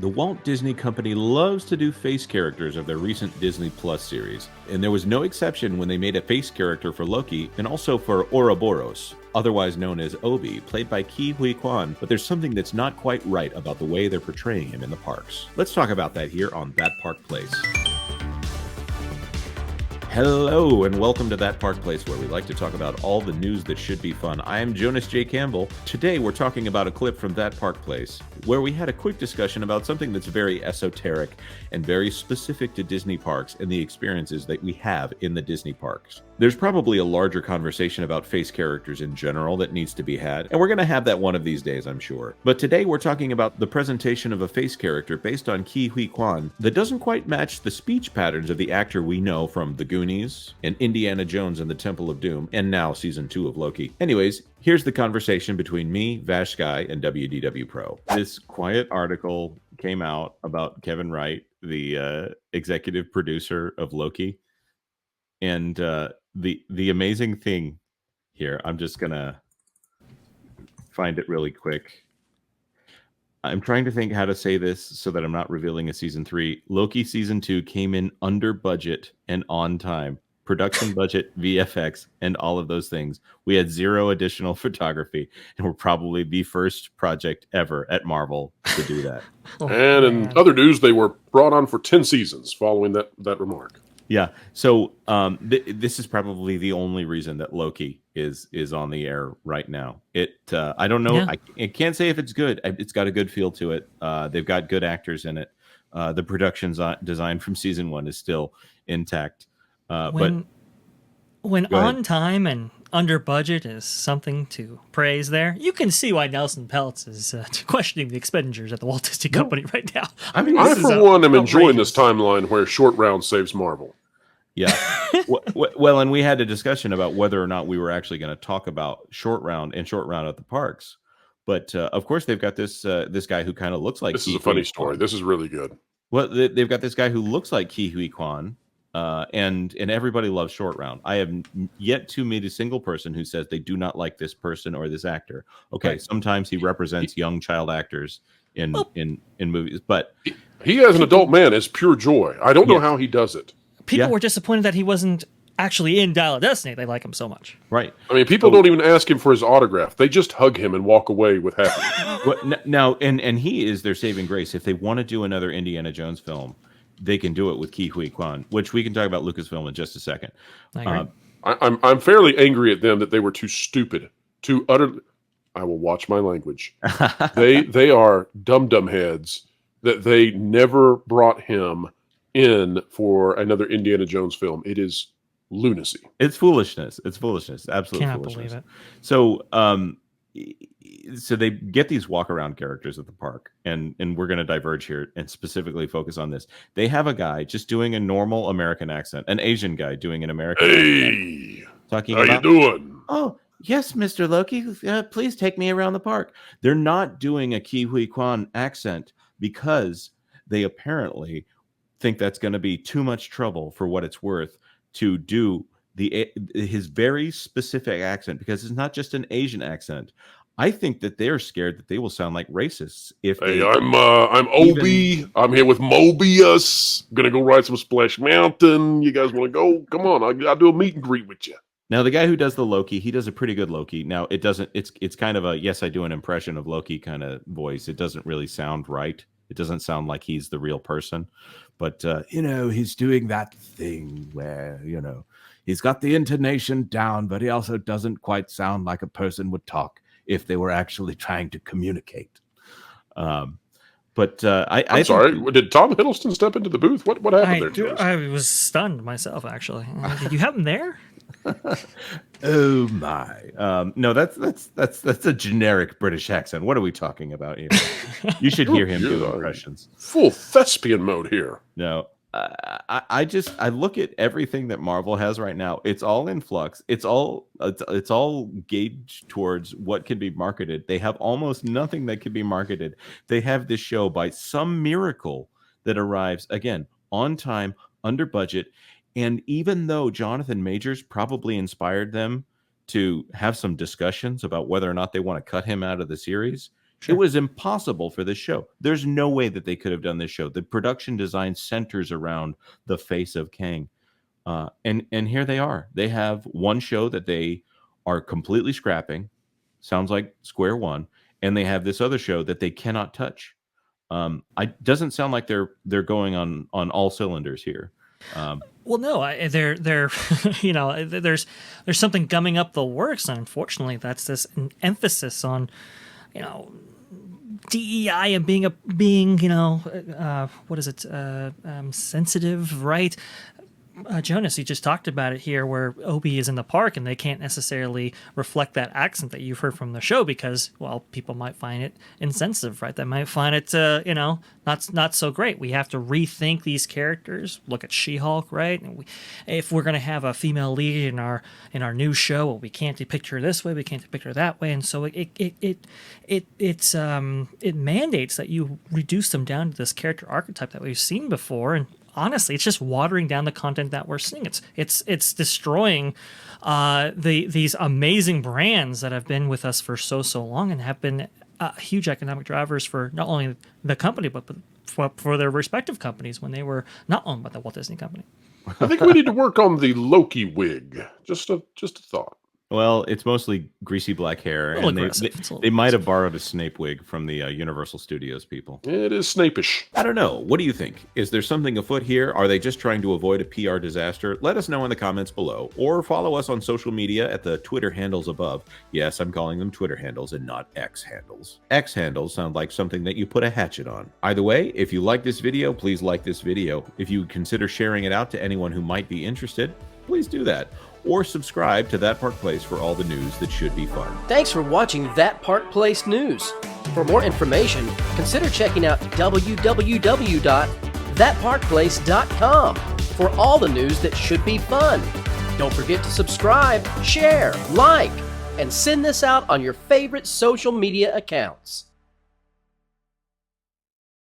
The Walt Disney Company loves to do face characters of their recent Disney Plus series, and there was no exception when they made a face character for Loki and also for Ouroboros, otherwise known as Obi, played by Ke Huy Quan, but there's something that's not quite right about the way they're portraying him in the parks. Let's talk about that here on That Park Place. Hello, and welcome to That Park Place, where we like to talk about all the news that should be fun. I am Jonas J. Campbell. Today, we're talking about a clip from That Park Place, where we had a quick discussion about something that's very esoteric and very specific to Disney parks and the experiences that we have in the Disney parks. There's probably a larger conversation about face characters in general that needs to be had, and we're going to have that one of these days, I'm sure. But today, we're talking about the presentation of a face character based on Ke Huy Quan that doesn't quite match the speech patterns of the actor we know from The Goonies and Indiana Jones and the Temple of Doom, and now Season 2 of Loki. Anyways, here's the conversation between me, Vash Sky, and WDW Pro. This quiet article came out about Kevin Wright, the executive producer of Loki, and the amazing thing here, I'm just gonna find it really quick. I'm trying to think how to say this so that I'm not revealing a season 3. Loki season 2 came in under budget and on time. Production budget, VFX, and all of those things. We had 0 additional photography, and we're probably the first project ever at Marvel to do that. And in other news, they were brought on for 10 seasons following that remark. Yeah. So this is probably the only reason that Loki is on the air right now. I don't know. Yeah. I can't say if it's good. It's got a good feel to it. They've got good actors in it. The production design from season 1 is still intact. When on time and under budget is something to praise there, you can see why Nelson Peltz is questioning the expenditures at the Walt Disney Company right now. I mean, I for one am enjoying this timeline where Short Round saves Marvel. Yeah. Well, and we had a discussion about whether or not we were actually going to talk about Short Round and Short Round at the parks. But of course, they've got this guy who kind of looks like. This is a funny story. This is really good. Well, they've got this guy who looks like Ke Huy Quan. And everybody loves Short Round. I have yet to meet a single person who says they do not like this person or this actor. Okay, right. Sometimes he represents young child actors in movies, but he as an adult man is pure joy. I don't know how he does it. People were disappointed that he wasn't actually in Dial of Destiny. They like him so much. Right. I mean, people don't even ask him for his autograph. They just hug him and walk away with happiness. Now, and he is their saving grace. If they want to do another Indiana Jones film, they can do it with Ke Huy Quan, which we can talk about Lucasfilm in just a second. I'm fairly angry at them that they were too stupid, too utter. I will watch my language. They are dum heads that they never brought him in for another Indiana Jones film. It is lunacy. It's foolishness. Absolute Cannot foolishness. Believe it. So they get these walk-around characters at the park, and we're going to diverge here and specifically focus on this. They have a guy just doing a normal American accent, an Asian guy doing an American accent. Talking how about, you doing? Oh, yes, Mr. Loki, please take me around the park. They're not doing a Ke Huy Quan accent because they apparently think that's going to be too much trouble for what it's worth to do his very specific accent, because it's not just an Asian accent. I think that they're scared that they will sound like racists if I'm Obi. I'm here with Mobius. I'm gonna go ride some Splash Mountain. You guys want to go? Come on, I'll do a meet and greet with you. Now, the guy who does the Loki, he does a pretty good Loki. Now, it's kind of a yes, I do an impression of Loki kind of voice. It doesn't really sound right. It doesn't sound like he's the real person. But, he's doing that thing where, he's got the intonation down, but he also doesn't quite sound like a person would talk if they were actually trying to communicate. I'm sorry. Did Tom Hiddleston step into the booth? What happened there? I was stunned myself, actually. Did you have him there? Oh my! No, that's a generic British accent. What are we talking about here? You should hear him do impressions. Full thespian mode here. No, I look at everything that Marvel has right now. It's all in flux. It's all gauged towards what can be marketed. They have almost nothing that can be marketed. They have this show by some miracle that arrives again on time, under budget. And even though Jonathan Majors probably inspired them to have some discussions about whether or not they want to cut him out of the series, It was impossible for this show. There's no way that they could have done this show. The production design centers around the face of Kang. And here they are. They have one show that they are completely scrapping. Sounds like square one. And they have this other show that they cannot touch. Doesn't sound like they're going on all cylinders here. Well, no, they're there's something gumming up the works, and unfortunately, that's this emphasis on, DEI and being what is it, sensitive, right? Jonas, you just talked about it here where Obi is in the park and they can't necessarily reflect that accent that you've heard from the show because, well, people might find it insensitive, right? They might find it, not so great. We have to rethink these characters. Look at She-Hulk, right? And if we're going to have a female lead in our new show, well, we can't depict her this way, we can't depict her that way, and so it mandates that you reduce them down to this character archetype that we've seen before, and honestly, it's just watering down the content that we're seeing. It's destroying these amazing brands that have been with us for so long and have been huge economic drivers for not only the company but for their respective companies when they were not owned by the Walt Disney Company. I think we need to work on the Loki wig. Just a thought. Well, it's mostly greasy black hair, and they might have borrowed a Snape wig from the Universal Studios people. It is Snape-ish. I don't know. What do you think? Is there something afoot here? Are they just trying to avoid a PR disaster? Let us know in the comments below, or follow us on social media at the Twitter handles above. Yes, I'm calling them Twitter handles and not X handles. X handles sound like something that you put a hatchet on. Either way, if you like this video, please like this video. If you would consider sharing it out to anyone who might be interested, please do that. Or subscribe to That Park Place for all the news that should be fun. Thanks for watching That Park Place News. For more information, consider checking out www.thatparkplace.com for all the news that should be fun. Don't forget to subscribe, share, like, and send this out on your favorite social media accounts.